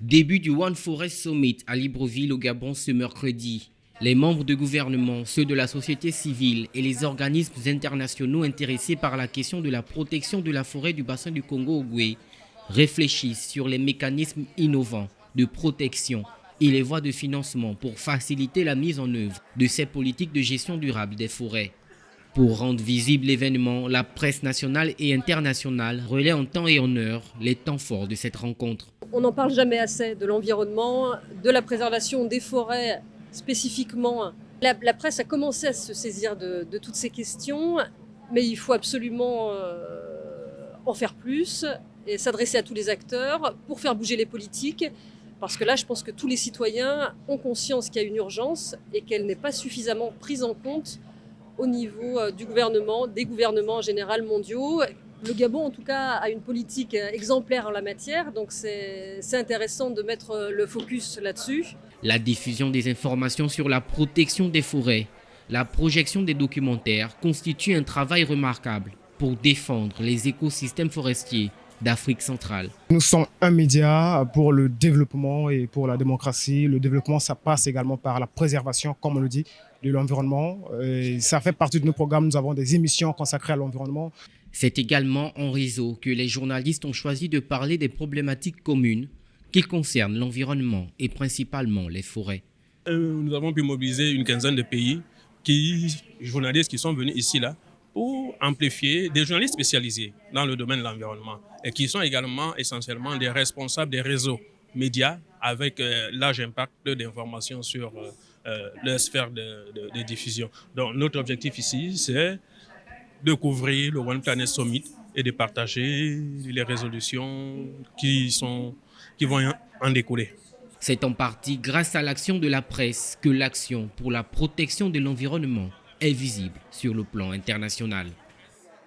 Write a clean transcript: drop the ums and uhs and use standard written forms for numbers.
Début du One Forest Summit à Libreville au Gabon ce mercredi. Les membres du gouvernement, ceux de la société civile et les organismes internationaux intéressés par la question de la protection de la forêt du bassin du Congo-Ogooué réfléchissent sur les mécanismes innovants de protection et les voies de financement pour faciliter la mise en œuvre de ces politiques de gestion durable des forêts. Pour rendre visible l'événement, la presse nationale et internationale relaie en temps et en heure les temps forts de cette rencontre. On n'en parle jamais assez de l'environnement, de la préservation des forêts spécifiquement. La presse a commencé à se saisir de toutes ces questions, mais il faut absolument en faire plus et s'adresser à tous les acteurs pour faire bouger les politiques. Parce que là, je pense que tous les citoyens ont conscience qu'il y a une urgence et qu'elle n'est pas suffisamment prise en compte au niveau du gouvernement, des gouvernements en général mondiaux. Le Gabon, en tout cas, a une politique exemplaire en la matière, donc c'est intéressant de mettre le focus là-dessus. La diffusion des informations sur la protection des forêts, la projection des documentaires constitue un travail remarquable pour défendre les écosystèmes forestiers d'Afrique centrale. Nous sommes un média pour le développement et pour la démocratie. Le développement, ça passe également par la préservation, comme on le dit, de l'environnement. Ça fait partie de nos programmes. Nous avons des émissions consacrées à l'environnement. C'est également en réseau que les journalistes ont choisi de parler des problématiques communes qui concernent l'environnement et principalement les forêts. Nous avons pu mobiliser une quinzaine de pays, journalistes qui sont venus ici là pour amplifier des journalistes spécialisés dans le domaine de l'environnement et qui sont également essentiellement des responsables des réseaux médias avec large impact d'information sur leur sphère de diffusion. Donc notre objectif ici, c'est de couvrir le One Planet Summit et de partager les résolutions qui vont en découler. C'est en partie grâce à l'action de la presse que l'action pour la protection de l'environnement est visible sur le plan international.